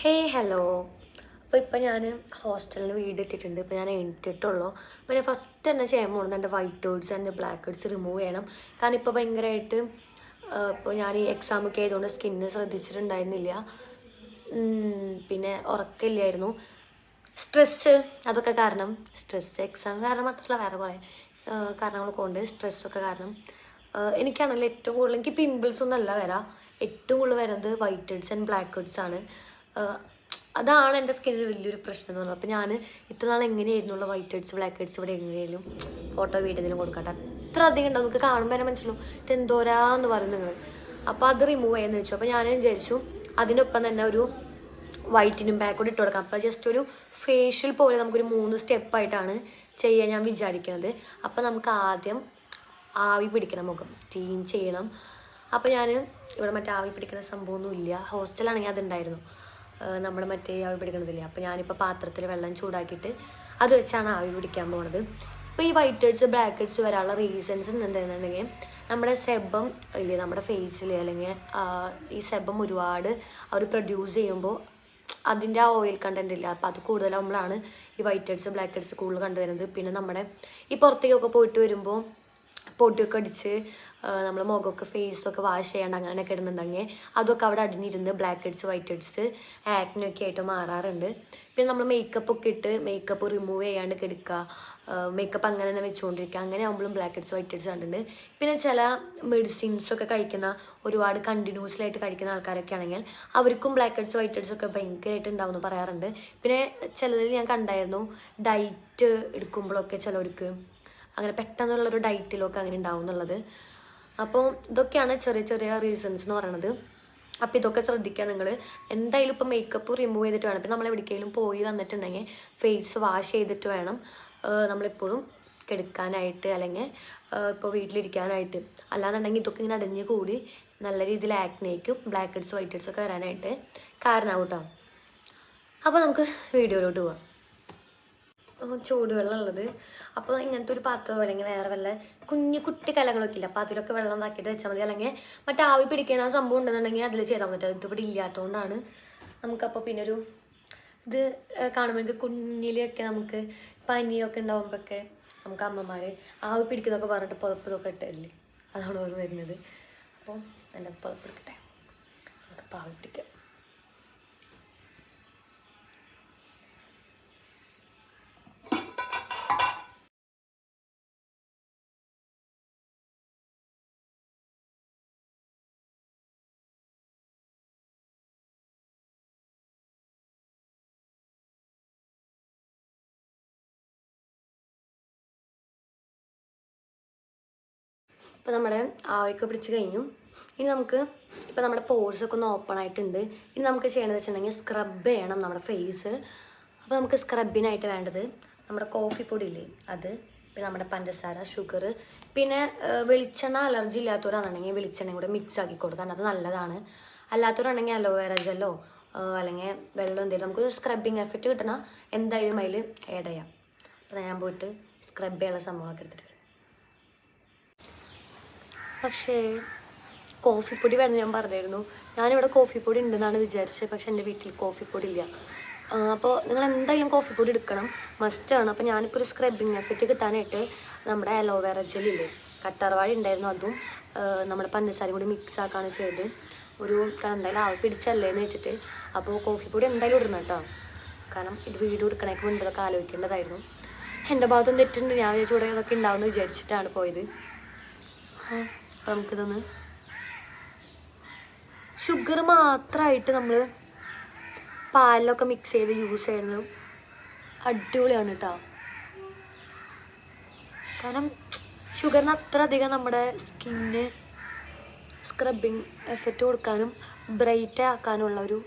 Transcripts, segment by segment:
Hey hello. അപ്പോൾ ഇപ്പം ഞാൻ ഹോസ്റ്റലിൽ വീട് എത്തിയിട്ടുണ്ട്. ഇപ്പോൾ ഞാൻ എണീറ്റിട്ടുള്ളൂ. അപ്പോൾ ഞാൻ ഫസ്റ്റ് തന്നെ ചെയ്യാൻ പോകുന്നത് എൻ്റെ white heads and black heads remove ചെയ്യണം. കാരണം ഇപ്പോൾ ഭയങ്കരമായിട്ട് ഇപ്പോൾ ഞാൻ ഈ എക്സാമൊക്കെ ആയതുകൊണ്ട് സ്കിന്ന് ശ്രദ്ധിച്ചിട്ടുണ്ടായിരുന്നില്ല. പിന്നെ ഉറക്കമില്ലായിരുന്നു, സ്ട്രെസ്സ്, അതൊക്കെ കാരണം. സ്ട്രെസ്സ് എക്സാം കാരണം മാത്രമല്ല, വേറെ കുറേ കാരണങ്ങളൊക്കെ ഉണ്ട്. സ്ട്രെസ്സൊക്കെ കാരണം എനിക്കാണെങ്കിൽ ഏറ്റവും കൂടുതൽ എനിക്ക് പിമ്പിൾസ് ഒന്നല്ല വരാം. ഏറ്റവും കൂടുതൽ വരുന്നത് white heads and black heads ആണ്. അതാണ് എൻ്റെ സ്കിന്നിന് വലിയൊരു പ്രശ്നം എന്ന് പറയുന്നത്. അപ്പോൾ ഞാൻ ഇത്ര നാൾ എങ്ങനെയായിരുന്നുള്ള വൈറ്റ് ഹെഡ്സ് ബ്ലാക്ക് ഹെഡ്സ് ഇവിടെ എങ്ങനെയാലും ഫോട്ടോ വീഡിയോ കൊടുക്കട്ടെ. അത്ര അധികം ഉണ്ടാവും, നമുക്ക് കാണുമ്പോൾ തന്നെ മനസ്സിലാവും ഇത് എന്തോരാന്ന് പറയും നിങ്ങൾ. അപ്പോൾ അത് റിമൂവ് ചെയ്യാന്ന് വെച്ചു. അപ്പോൾ ഞാൻ വിചാരിച്ചു അതിനൊപ്പം തന്നെ ഒരു വൈറ്റിനും ബാക്കോട് ഇട്ട് കൊടുക്കാം. അപ്പോൾ ജസ്റ്റ് ഒരു ഫേഷ്യൽ പോലെ നമുക്കൊരു 3 സ്റ്റെപ്പായിട്ടാണ് ചെയ്യാൻ ഞാൻ വിചാരിക്കുന്നത്. അപ്പോൾ നമുക്ക് ആദ്യം ആവി പിടിക്കണം, മുഖം സ്റ്റീം ചെയ്യണം. അപ്പോൾ ഞാൻ ഇവിടെ മറ്റേ ആവി പിടിക്കുന്ന സംഭവമൊന്നും ഇല്ല. ഹോസ്റ്റലാണെങ്കിൽ അതുണ്ടായിരുന്നു, നമ്മൾ മറ്റേ ആവി പിടിക്കണതില്ല. അപ്പോൾ ഞാനിപ്പോൾ പാത്രത്തിൽ വെള്ളം ചൂടാക്കിയിട്ട് അത് വെച്ചാണ് ആവി പിടിക്കാൻ പോകുന്നത്. ഇപ്പോൾ ഈ വൈറ്റ് ഹെഡ്സ് ബ്ലാക്ക് ഹെഡ്സ് വരാനുള്ള റീസൺസ് എന്തെന്നുണ്ടെങ്കിൽ നമ്മുടെ സെബം ഇല്ലേ നമ്മുടെ ഫേസിൽ, അല്ലെങ്കിൽ ഈ സെബം ഒരുപാട് അവർ പ്രൊഡ്യൂസ് ചെയ്യുമ്പോൾ അതിൻ്റെ ആ ഓയിൽ കണ്ടൻറ്റ് ഇല്ല. അപ്പോൾ അത് കൂടുതലാകുമ്പോഴാണ് ഈ വൈറ്റ് ഹെഡ്സ് ബ്ലാക്ക് ഹെഡ്സ് കൂടുതൽ കണ്ടുവരുന്നത്. പിന്നെ നമ്മുടെ ഈ പുറത്തേക്കൊക്കെ പോയിട്ട് വരുമ്പോൾ പൊടിയൊക്കെ അടിച്ച് നമ്മൾ മുഖമൊക്കെ ഫേസൊക്കെ വാഷ് ചെയ്യാണ്ട് അങ്ങനെയൊക്കെ ഇടുന്നുണ്ടെങ്കിൽ അതൊക്കെ അവിടെ അടിഞ്ഞിരുന്ന് ബ്ലാക്ക് ഹെഡ്സ് വൈറ്റ് ഹെഡ്സ് ആക്നൊക്കെ ആയിട്ട് മാറാറുണ്ട്. പിന്നെ നമ്മൾ മേക്കപ്പ് ഒക്കെ ഇട്ട് മേക്കപ്പ് റിമൂവ് ചെയ്യാണ്ട് കിടക്കുക, മേക്കപ്പ് അങ്ങനെ തന്നെ വെച്ചുകൊണ്ടിരിക്കുക, അങ്ങനെ ആകുമ്പോഴും ബ്ലാക്ക് ഹെഡ്സ് വൈറ്റ് ഹെഡ്സ് കണ്ടിട്ടുണ്ട്. പിന്നെ ചില മെഡിസിൻസൊക്കെ കഴിക്കുന്ന ഒരുപാട് കണ്ടിന്യൂസ്ലായിട്ട് കഴിക്കുന്ന ആൾക്കാരൊക്കെ ആണെങ്കിൽ അവർക്കും ബ്ലാക്ക് ഹെഡ്സ് വൈറ്റ് ഹെഡ്സ് ഒക്കെ ഭയങ്കരമായിട്ട് ഉണ്ടാവുമെന്ന് പറയാറുണ്ട്. പിന്നെ ചിലതിൽ ഞാൻ കണ്ടായിരുന്നു ഡയറ്റ് എടുക്കുമ്പോഴൊക്കെ ചിലവർക്ക് അങ്ങനെ പെട്ടെന്നുള്ളൊരു ഡയറ്റിലൊക്കെ അങ്ങനെ ഉണ്ടാവും എന്നുള്ളത്. അപ്പോൾ ഇതൊക്കെയാണ് ചെറിയ ചെറിയ റീസൺസ് എന്ന് പറയുന്നത്. അപ്പോൾ ഇതൊക്കെ ശ്രദ്ധിക്കുക നിങ്ങൾ. എന്തായാലും ഇപ്പോൾ മേക്കപ്പ് റിമൂവ് ചെയ്തിട്ട് വേണം. ഇപ്പം നമ്മൾ എവിടേക്കെങ്കിലും പോയി വന്നിട്ടുണ്ടെങ്കിൽ ഫേസ് വാഷ് ചെയ്തിട്ട് വേണം നമ്മളെപ്പോഴും കിടക്കാനായിട്ട്, അല്ലെങ്കിൽ ഇപ്പോൾ വീട്ടിലിരിക്കാനായിട്ട്. അല്ലാന്നുണ്ടെങ്കിൽ ഇതൊക്കെ ഇങ്ങനെ അടിഞ്ഞ് കൂടി നല്ല രീതിയിൽ ആക്നേക്കും ബ്ലാക്ക് ഹെഡ്സ് വൈറ്റ് ഹെഡ്സ് ഒക്കെ വരാനായിട്ട് കാരണമാവും കേട്ടോ. അപ്പോൾ നമുക്ക് വീഡിയോയിലോട്ട് പോവാം. ചൂടുവെള്ളം ഉള്ളത്, അപ്പോൾ ഇങ്ങനത്തെ ഒരു പാത്രം അല്ലെങ്കിൽ വേറെ വല്ല കുട്ടി കലങ്ങളൊക്കെ ഇല്ല, അപ്പോൾ അതിലൊക്കെ വെള്ളം ഇതാക്കിയിട്ട് വെച്ചാൽ മതി. അല്ലെങ്കിൽ മറ്റേ ആവി പിടിക്കാൻ ആ സംഭവം ഉണ്ടെന്നുണ്ടെങ്കിൽ അതിൽ ചെയ്താൽ പറ്റും. ഇതിവിടെ ഇല്ലാത്തതുകൊണ്ടാണ് നമുക്കപ്പോൾ പിന്നെ ഒരു ഇത് കാണുമ്പോൾ എനിക്ക് കുഞ്ഞിലൊക്കെ നമുക്ക് പനിയൊക്കെ ഉണ്ടാകുമ്പോഴൊക്കെ നമുക്ക് അമ്മമാർ ആവി പിടിക്കുന്നതൊക്കെ പറഞ്ഞിട്ട് പുതപ്പിതൊക്കെ ഇട്ടല്ലേ, അതാണ് ഓർമ്മ വരുന്നത്. അപ്പോൾ എൻ്റെ പുതപ്പെടുക്കട്ടെ, നമുക്ക് ആവി പിടിക്കാം. ഇപ്പോൾ നമ്മുടെ ആവിയൊക്കെ പിടിച്ച് കഴിഞ്ഞു. ഇനി നമുക്ക് ഇപ്പോൾ നമ്മുടെ പോഴ്സൊക്കെ ഒന്ന് ഓപ്പൺ ആയിട്ടുണ്ട്. ഇനി നമുക്ക് ചെയ്യണമെന്ന് വെച്ചിട്ടുണ്ടെങ്കിൽ സ്ക്രബ് ചെയ്യണം നമ്മുടെ ഫേസ്. അപ്പോൾ നമുക്ക് സ്ക്രബിനായിട്ട് വേണ്ടത് നമ്മുടെ കോഫി പൊടി ഇല്ലേ അത്, പിന്നെ നമ്മുടെ പഞ്ചസാര, ഷുഗർ, പിന്നെ വെളിച്ചെണ്ണ അലർജി ഇല്ലാത്തവരാണെന്നുണ്ടെങ്കിൽ വെളിച്ചെണ്ണയും കൂടെ മിക്സ് ആക്കി കൊടുക്കാൻ, അത് നല്ലതാണ്. അല്ലാത്തവരാണെങ്കിൽ അലോവേറ ജെല്ലോ അല്ലെങ്കിൽ വെള്ളം എന്തെങ്കിലും നമുക്ക് സ്ക്രബിങ് എഫക്റ്റ് കിട്ടണ എന്തായാലും അതിൽ ആഡ് ചെയ്യാം. അപ്പോൾ ഞാൻ പോയിട്ട് സ്ക്രബ് ചെയ്യാനുള്ള സംഭവമൊക്കെ എടുത്തിട്ട്. പക്ഷേ കോഫിപ്പൊടി വേണം ഞാൻ പറഞ്ഞിരുന്നു. ഞാനിവിടെ കോഫിപ്പൊടി ഉണ്ടെന്നാണ് വിചാരിച്ചത്, പക്ഷെ എൻ്റെ വീട്ടിൽ കോഫിപ്പൊടി ഇല്ല. അപ്പോൾ നിങ്ങൾ എന്തായാലും കോഫിപ്പൊടി എടുക്കണം, മസ്റ്റാണ്. അപ്പോൾ ഞാനിപ്പോൾ ഒരു സ്ക്രബിങ് എഫക്റ്റ് കിട്ടാനായിട്ട് നമ്മുടെ അലോവേറ ജെല്ലില്ലേ, കറ്റാർവാഴ ഉണ്ടായിരുന്നു, അതും നമ്മുടെ പഞ്ചസാരയും കൂടി മിക്സ് ആക്കുകയാണ് ചെയ്തത്. കാരണം എന്തായാലും ആവി പിടിച്ചല്ലേന്ന് വെച്ചിട്ട്. അപ്പോൾ കോഫിപ്പൊടി എന്തായാലും ഇടണം കേട്ടോ, കാരണം ഇത് വീഡിയോ എടുക്കണേക്ക് മുൻപ് ഇതൊക്കെ ആലോചിക്കേണ്ടതായിരുന്നു. എൻ്റെ ഭാഗത്തും തെറ്റുണ്ട്, ഞാൻ വിചാരിച്ചു ഇവിടെ ഇതൊക്കെ ഉണ്ടാവുമെന്ന് വിചാരിച്ചിട്ടാണ് പോയത്. അപ്പോൾ നമുക്കിതൊന്ന് ഷുഗർ മാത്രമായിട്ട് നമ്മൾ പാലിലൊക്കെ മിക്സ് ചെയ്ത് യൂസ് ചെയ്യുന്നത് അടിപൊളിയാണ് കേട്ടോ. കാരണം ഷുഗറിന് അത്ര അധികം നമ്മുടെ സ്കിന്ന് സ്ക്രബിങ് എഫക്റ്റ് കൊടുക്കാനും ബ്രൈറ്റ് ആക്കാനുള്ള ഒരു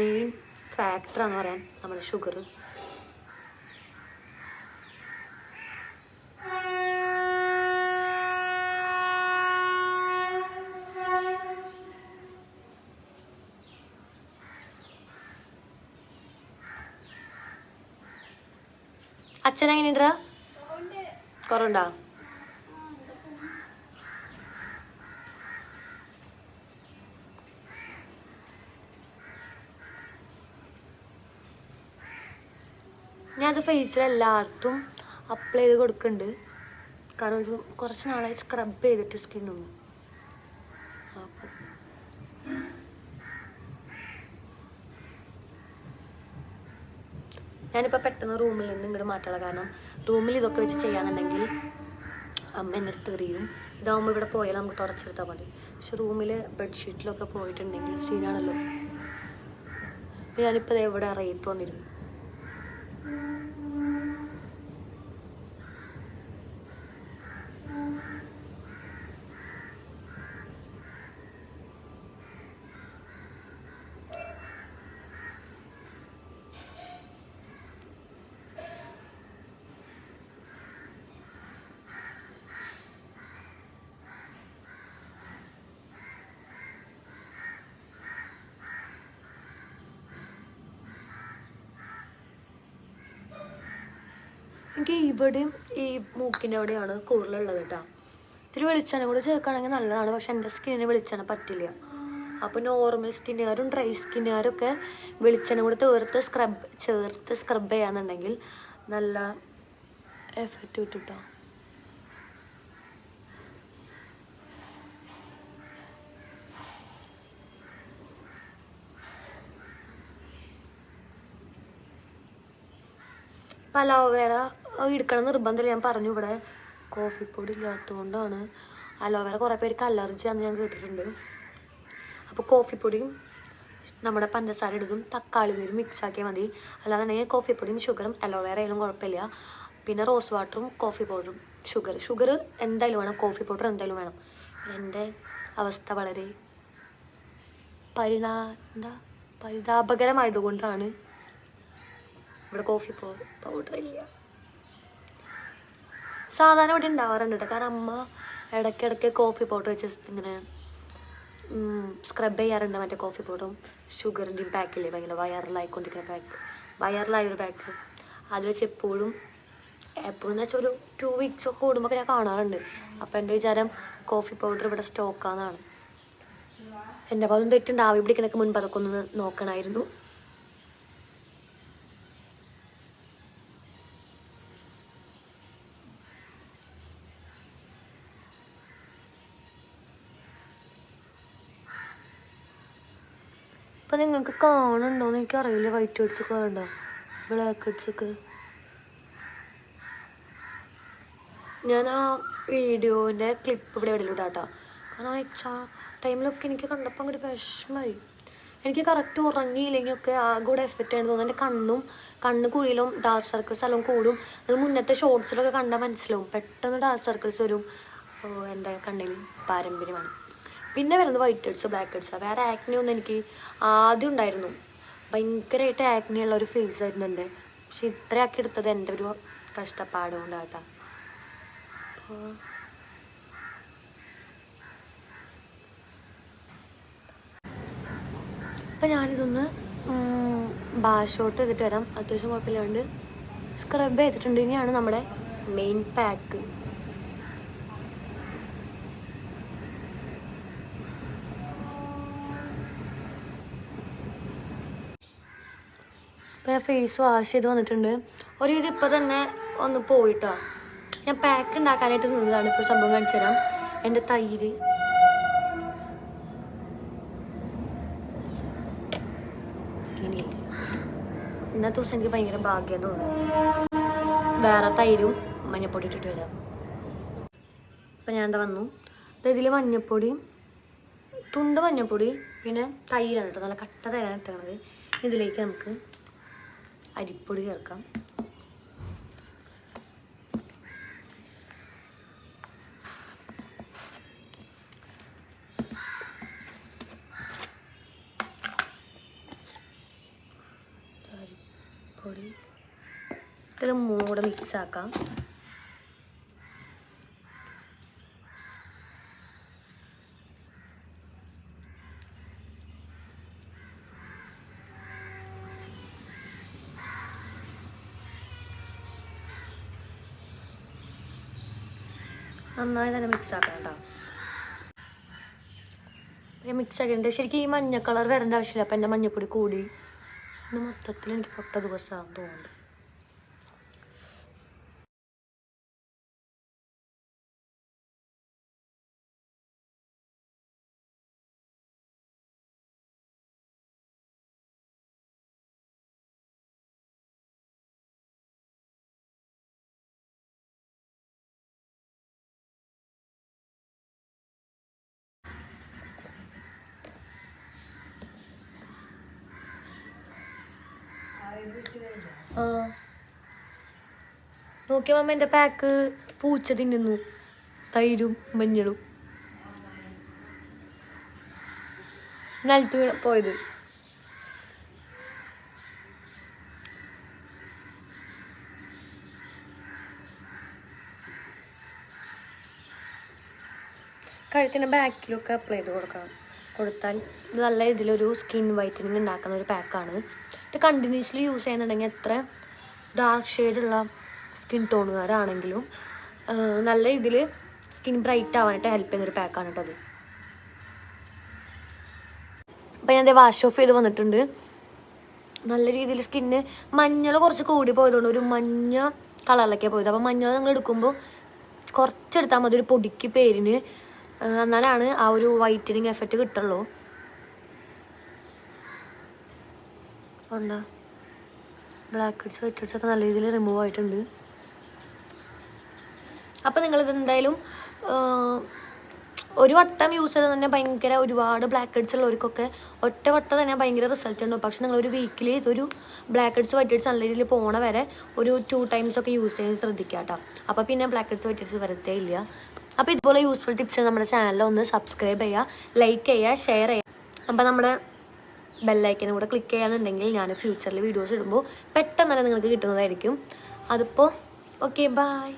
മെയിൻ ഫാക്ടറാണെന്ന് പറയാം നമ്മുടെ ഷുഗർ. അച്ഛനെങ്ങനെയുണ്ടാ, കുറവുണ്ടാ? ഞാനത് ഫേസിൽ എല്ലായിടത്തും അപ്ലൈ ചെയ്ത് കൊടുക്കുന്നുണ്ട്. കാരണം കുറച്ച് നാളായി സ്ക്രബ് ചെയ്തിട്ട് സ്കിന്നൊന്നും. അപ്പോൾ ഞാനിപ്പോൾ പെട്ടെന്ന് റൂമിൽ നിന്ന് ഇങ്ങോട്ട് മാറ്റാനുള്ള കാരണം റൂമിൽ ഇതൊക്കെ വെച്ച് ചെയ്യാന്നുണ്ടെങ്കിൽ അമ്മ എൻ്റെ അടുത്ത് എറിയും. ഇതാകുമ്പോൾ ഇവിടെ പോയാൽ നമുക്ക് തുടച്ചെടുത്താൽ മതി. പക്ഷെ റൂമിൽ ബെഡ്ഷീറ്റിലൊക്കെ പോയിട്ടുണ്ടെങ്കിൽ സീനാണല്ലോ. ഞാനിപ്പോൾ ഇവിടെ റേറ്റ് വന്നിരുന്നു. എനിക്ക് ഇവിടെയും ഈ മൂക്കിൻ്റെ അവിടെയാണ് കൂടുതലുള്ളത് കേട്ടോ. ഇത്തിരി വെളിച്ചെണ്ണ കൂടെ ചേർക്കുകയാണെങ്കിൽ നല്ലതാണ്. പക്ഷെ എൻ്റെ സ്കിന്നിന് വെളിച്ചെണ്ണ പറ്റില്ല. അപ്പോൾ നോർമൽ സ്കിന്നുകാരും ഡ്രൈ സ്കിന്നുകാരൊക്കെ വെളിച്ചെണ്ണ കൂടെ ചേർത്ത് സ്ക്രബ് ചെയ്യാന്നുണ്ടെങ്കിൽ നല്ല എഫക്റ്റ് കിട്ടും കേട്ടോ. ഇപ്പം അലോവേറ എടുക്കണം നിർബന്ധമില്ല. ഞാൻ പറഞ്ഞു ഇവിടെ കോഫി പൊടി ഇല്ലാത്തതുകൊണ്ടാണ്. അലോവേറ കുറേ പേർക്ക് അലർജിയാണെന്ന് ഞാൻ കേട്ടിട്ടുണ്ട്. അപ്പോൾ കോഫി പൊടിയും നമ്മുടെ പഞ്ചസാര ഇടും തക്കാളി നീരും മിക്സ് ആക്കിയാൽ മതി. അല്ലാതെ കോഫി പൊടിയും ഷുഗറും അലോവേറ ആയാലും കുഴപ്പമില്ല. പിന്നെ റോസ് വാട്ടറും കോഫി പൗഡറും ഷുഗർ എന്തായാലും വേണം. കോഫി പൗഡർ എന്തായാലും വേണം. എൻ്റെ അവസ്ഥ വളരെ പരിതാപകരമായതുകൊണ്ടാണ് ഇവിടെ കോഫി പൗഡർ ഇല്ല. സാധാരണ ഇവിടെ ഉണ്ടാവാറുണ്ട് കേട്ടോ. കാരണം അമ്മ ഇടയ്ക്കിടയ്ക്ക് കോഫി പൗഡർ വെച്ച് ഇങ്ങനെ സ്ക്രബ് ചെയ്യാറുണ്ട്. മറ്റേ കോഫി പൗഡറും ഷുഗറിൻ്റെയും പാക്കില്ലേ, ഭയങ്കര വൈറലായിക്കൊണ്ടിരിക്കുന്ന വൈറലായൊരു പാക്ക്. അത് വെച്ച് എപ്പോഴും എന്ന് വെച്ചാൽ ഒരു 2 വീക്സ് ഒക്കെ കൂടുമ്പോൾ ഞാൻ കാണാറുണ്ട്. അപ്പം എൻ്റെ വിചാരം കോഫി പൗഡർ ഇവിടെ സ്റ്റോക്കാന്നാണ്. എൻ്റെ ഭാഗം തെറ്റുണ്ട്. ആവി പിടിക്കണൊക്കെ മുൻപ് അതൊക്കെ ഒന്ന് നോക്കണമായിരുന്നു. അപ്പം നിങ്ങൾക്ക് കാണുന്നുണ്ടോയെന്ന് എനിക്കറിയില്ല. വൈറ്റ് ഹെഡ്സൊക്കെ വേണ്ട, ബ്ലാക്ക് ഹെഡ്സൊക്കെ. ഞാൻ ആ വീഡിയോൻ്റെ ക്ലിപ്പ് ഇവിടെ എവിടെയും ഇടാം കേട്ടോ. കാരണം ആ എക്സാം ടൈമിലൊക്കെ എനിക്ക് കണ്ടപ്പോൾ അങ്ങോട്ട് വിഷമമായി. എനിക്ക് കറക്റ്റ് ഉറങ്ങിയില്ലെങ്കിൽ ഒക്കെ ആകെ എഫക്റ്റ് ആണെന്ന് തോന്നുന്നു. എൻ്റെ കണ്ണ് കുഴിയിലും ഡാർക്ക് സർക്കിൾസ് എല്ലാം കൂടും. അത് മുന്നത്തെ ഷോർട്സിലൊക്കെ കണ്ടാൽ മനസ്സിലാവും. പെട്ടെന്ന് ഡാർക്ക് സർക്കിൾസ് വരും. എൻ്റെ കണ്ണിൽ പാരമ്പര്യമാണ്. പിന്നെ വരുന്നത് വൈറ്റ് ഹെഡ്സ് ബ്ലാക്ക് ഹെഡ്സ്. വേറെ ആക്നി ഒന്നും എനിക്ക് ആദ്യം ഉണ്ടായിരുന്നു. ഭയങ്കരമായിട്ട് ആക്നി ഉള്ള ഒരു ഫേസ് ആയിരുന്നു എൻ്റെ. പക്ഷെ ഇത്രയാക്കി എടുത്തത് എൻ്റെ ഒരു കഷ്ടപ്പാട് കൊണ്ടാട്ടാ. അപ്പം ഞാനിതൊന്ന് ബാഷോട്ട് ചെയ്തിട്ട് വരാം. അത്യാവശ്യം കുഴപ്പമില്ലാണ്ട് സ്ക്രബ് ചെയ്തിട്ടുണ്ട്. ഇനിയാണ് നമ്മുടെ മെയിൻ പാക്ക്. ഇപ്പം ഞാൻ ഫേസ് വാഷ് ചെയ്ത് വന്നിട്ടുണ്ട്. ഒരു ഇത് ഇപ്പം തന്നെ ഒന്ന് പോയിട്ടോ. ഞാൻ പാക്ക് ഉണ്ടാക്കാനായിട്ട് നിന്നതാണ്. ഇപ്പോൾ സംഭവം കാണിച്ചു തരാം. എൻ്റെ തൈര് ഇന്നത്തെ ദിവസം എനിക്ക് ഭയങ്കര ഭാഗ്യം തോന്നുന്നു. വേറെ തൈരും മഞ്ഞപ്പൊടി ഇട്ടിട്ട് വരാം. അപ്പം ഞാൻ എന്താ വന്നു ഇതിൽ മഞ്ഞപ്പൊടിയും തുണ്ട് മഞ്ഞപ്പൊടി പിന്നെ തൈരാണ് കേട്ടോ. നല്ല കട്ട തൈരാണ് എടുത്തത്. ഇതിലേക്ക് നമുക്ക് അരിപ്പൊടി ചേർക്കാം. അരിപ്പൊടി ഇത് മൂടെ മിക്സ് ആക്കാം. നന്നായി തന്നെ മിക്സ് ആക്കാം കേട്ടോ. ഞാൻ മിക്സ് ആക്കിയിട്ടുണ്ട്. ശരിക്കും ഈ മഞ്ഞ കളർ വരേണ്ട ആവശ്യമില്ല. അപ്പം എൻ്റെ മഞ്ഞപ്പൊടി കൂടി ഇന്ന് മൊത്തത്തിൽ എനിക്ക് പൊട്ട ദിവസമാണെന്ന് തോന്നുന്നുണ്ട്. ആ നോക്കിയ മമ്മ എൻ്റെ പാക്ക് പൂച്ച തിന്നുന്നു. തൈരും മഞ്ഞളും നിലത്ത് പോയത്. കഴുത്തിൻ്റെ ബാക്കിലൊക്കെ അപ്ലൈ ചെയ്ത് കൊടുത്താൽ ഇത് നല്ല ഇതിലൊരു സ്കിൻ വൈറ്റനിങ് ഉണ്ടാക്കുന്ന ഒരു പാക്കാണ്. ഇത് കണ്ടിന്യൂസ്ലി യൂസ് ചെയ്യുന്നുണ്ടെങ്കിൽ എത്ര ഡാർക്ക് ഷെയ്ഡുള്ള സ്കിൻ ടോണുകാരാണെങ്കിലും നല്ല ഇതിൽ സ്കിൻ ബ്രൈറ്റ് ആവാനായിട്ട് ഹെൽപ്പ് ചെയ്യുന്നൊരു പാക്കാണ് കേട്ടോ അത്. അപ്പം ഞാൻ അതേ വാഷ് ഓഫ് ചെയ്ത് വന്നിട്ടുണ്ട്. നല്ല രീതിയിൽ സ്കിന്ന് മഞ്ഞൾ കുറച്ച് കൂടി പോയതുകൊണ്ട് ഒരു മഞ്ഞ കളറിലൊക്കെയാണ് പോയത്. അപ്പം മഞ്ഞൾ നിങ്ങൾ എടുക്കുമ്പോൾ കുറച്ചെടുത്താൽ മതി, ഒരു പൊടിക്ക് പേരിന്, എന്നാലാണ് ആ ഒരു വൈറ്റനിങ് എഫക്റ്റ് കിട്ടുള്ളൂ. ഉണ്ട് ബ്ലാക്ക് ഹെഡ്സ് വൈറ്റ് ഹെഡ്സ് ഒക്കെ നല്ല രീതിയിൽ റിമൂവ് ആയിട്ടുണ്ട്. അപ്പം നിങ്ങളിത് എന്തായാലും ഒരു വട്ടം യൂസ് ചെയ്താൽ തന്നെ ഭയങ്കര ഒരുപാട് ബ്ലാക്ക് ഹെഡ്സ് ഉള്ളവർക്കൊക്കെ ഒറ്റ വട്ടം തന്നെ ഭയങ്കര റിസൾട്ട് ഉണ്ടാവും. പക്ഷെ നിങ്ങളൊരു വീക്കിൽ ഇതൊരു ബ്ലാക്ക് ഹെഡ്സ് വൈറ്റ് ഹെഡ്സ് നല്ല രീതിയിൽ പോണ വരെ ഒരു 2 times ഒക്കെ യൂസ് ചെയ്യാൻ ശ്രദ്ധിക്കുക കേട്ടോ. അപ്പോൾ പിന്നെ ബ്ലാക്ക് ഹെഡ്സ് വൈറ്റ് ഹെഡ്സ് വരത്തേ ഇല്ല. അപ്പോൾ ഇതുപോലെ യൂസ്ഫുൾ ടിപ്സ് നമ്മുടെ ചാനലിൽ ഒന്ന് സബ്സ്ക്രൈബ് ചെയ്യുക, ലൈക്ക് ചെയ്യുക, ഷെയർ ചെയ്യുക. അപ്പോൾ നമ്മുടെ ബെല്ലൈക്കനും കൂടെ ക്ലിക്ക് ചെയ്യാന്നുണ്ടെങ്കിൽ ഞാൻ ഫ്യൂച്ചറിൽ വീഡിയോസ് ഇടുമ്പോൾ പെട്ടെന്ന് തന്നെ നിങ്ങൾക്ക് കിട്ടുന്നതായിരിക്കും. അതിപ്പോൾ ഓക്കെ, ബൈ.